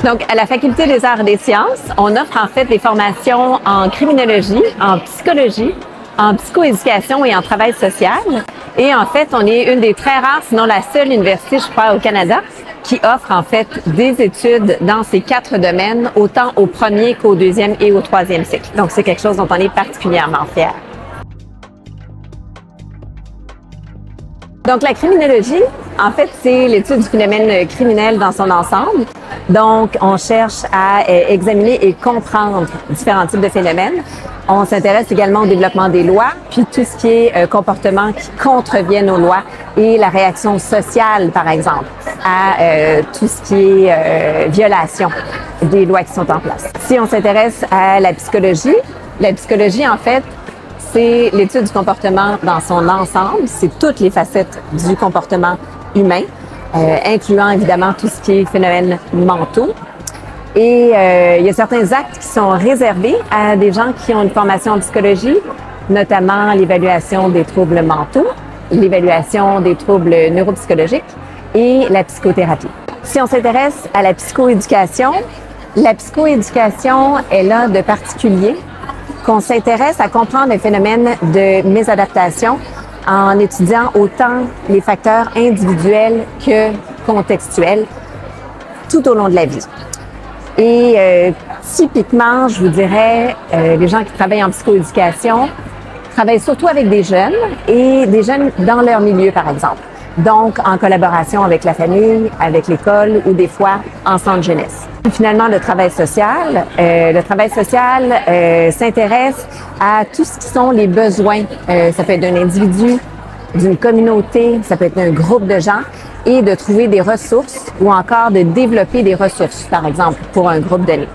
Donc, à la Faculté des arts et des sciences, on offre en fait des formations en criminologie, en psychologie, en psychoéducation et en travail social. Et en fait, on est une des très rares, sinon la seule université, je crois, au Canada, qui offre en fait des études dans ces 4 domaines, autant au premier qu'au deuxième et au troisième cycle. Donc, c'est quelque chose dont on est particulièrement fiers. Donc, la criminologie, en fait, c'est l'étude du phénomène criminel dans son ensemble. Donc, on cherche à examiner et comprendre différents types de phénomènes. On s'intéresse également au développement des lois, puis tout ce qui est comportements qui contreviennent aux lois et la réaction sociale, par exemple, à tout ce qui est violation des lois qui sont en place. Si on s'intéresse à la psychologie, en fait, c'est l'étude du comportement dans son ensemble. C'est toutes les facettes du comportement humain, incluant évidemment tout ce qui est phénomènes mentaux. Et il y a certains actes qui sont réservés à des gens qui ont une formation en psychologie, notamment l'évaluation des troubles mentaux, l'évaluation des troubles neuropsychologiques et la psychothérapie. Si on s'intéresse à la psychoéducation elle a de particulier qu'on s'intéresse à comprendre les phénomènes de mésadaptation en étudiant autant les facteurs individuels que contextuels tout au long de la vie. Et typiquement, je vous dirais, les gens qui travaillent en psychoéducation travaillent surtout avec des jeunes et des jeunes dans leur milieu, par exemple. Donc, en collaboration avec la famille, avec l'école ou des fois en centre jeunesse. Finalement, le travail social s'intéresse à tout ce qui sont les besoins. Ça peut être d'un individu, d'une communauté, ça peut être d'un groupe de gens, et de trouver des ressources ou encore de développer des ressources, par exemple, pour un groupe donné.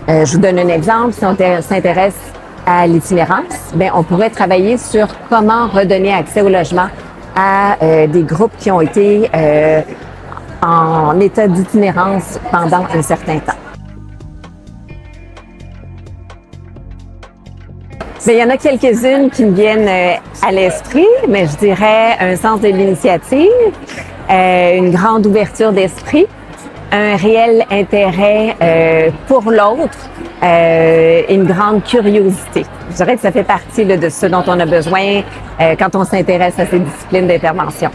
Je vous donne un exemple. Si on s'intéresse à l'itinérance, bien, on pourrait travailler sur comment redonner accès au logement à des groupes qui ont été en état d'itinérance pendant un certain temps. Bien, il y en a quelques-unes qui me viennent à l'esprit, mais je dirais un sens de l'initiative, une grande ouverture d'esprit, un réel intérêt pour l'autre, une grande curiosité. Je dirais que ça fait partie là, de ce dont on a besoin quand on s'intéresse à ces disciplines d'intervention.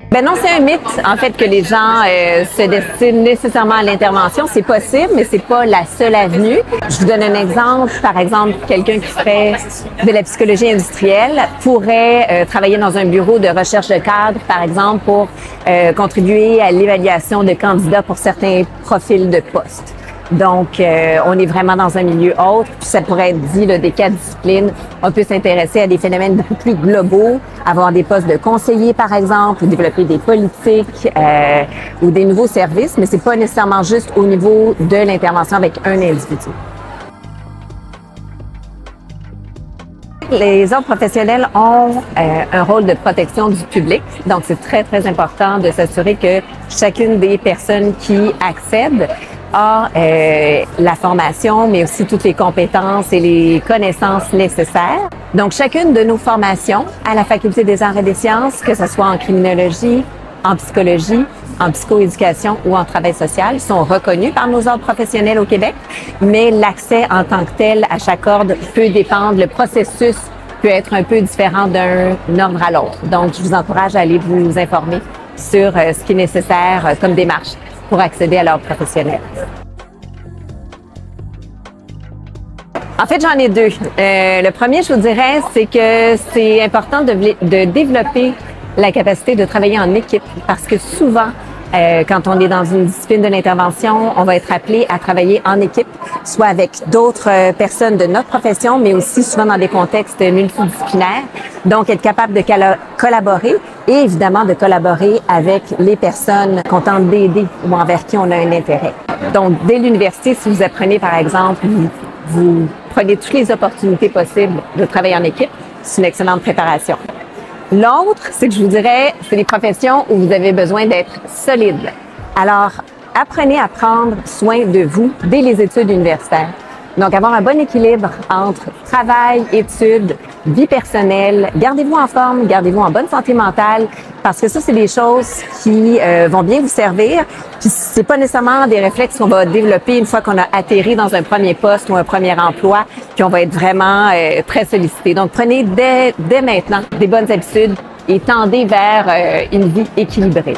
Ben non, c'est un mythe, en fait, que les gens se destinent nécessairement à l'intervention. C'est possible, mais c'est pas la seule avenue. Je vous donne un exemple. Par exemple, quelqu'un qui fait de la psychologie industrielle pourrait travailler dans un bureau de recherche de cadres, par exemple, pour contribuer à l'évaluation de candidats pour certains profils de postes. Donc, on est vraiment dans un milieu autre, puis ça pourrait être dit là, des 4 disciplines. On peut s'intéresser à des phénomènes beaucoup plus globaux, avoir des postes de conseiller, par exemple, ou développer des politiques ou des nouveaux services, mais c'est pas nécessairement juste au niveau de l'intervention avec un individu. Les ordres professionnels ont un rôle de protection du public, donc c'est très, très important de s'assurer que chacune des personnes qui accèdent a la formation, mais aussi toutes les compétences et les connaissances nécessaires. Donc, chacune de nos formations à la Faculté des arts et des sciences, que ce soit en criminologie, en psychologie, en psychoéducation ou en travail social, sont reconnues par nos ordres professionnels au Québec, mais l'accès en tant que tel à chaque ordre peut dépendre, le processus peut être un peu différent d'un ordre à l'autre. Donc, je vous encourage à aller vous informer sur ce qui est nécessaire comme démarche pour accéder à l'ordre professionnel. En fait, j'en ai 2. Le premier, je vous dirais, c'est que c'est important de développer la capacité de travailler en équipe parce que souvent, quand on est dans une discipline de l'intervention, on va être appelé à travailler en équipe, soit avec d'autres personnes de notre profession, mais aussi souvent dans des contextes multidisciplinaires. Donc, être capable de collaborer et évidemment de collaborer avec les personnes qu'on tente d'aider ou envers qui on a un intérêt. Donc, dès l'université, si vous apprenez, par exemple, vous prenez toutes les opportunités possibles de travailler en équipe, c'est une excellente préparation. L'autre, c'est que je vous dirais, c'est les professions où vous avez besoin d'être solide. Alors, apprenez à prendre soin de vous dès les études universitaires. Donc, avoir un bon équilibre entre travail, études, vie personnelle, gardez-vous en forme, gardez-vous en bonne santé mentale, parce que ça, c'est des choses qui vont bien vous servir. Puis c'est pas nécessairement des réflexes qu'on va développer une fois qu'on a atterri dans un premier poste ou un premier emploi, puis on va être vraiment très sollicité. Donc, prenez dès maintenant des bonnes habitudes et tendez vers une vie équilibrée.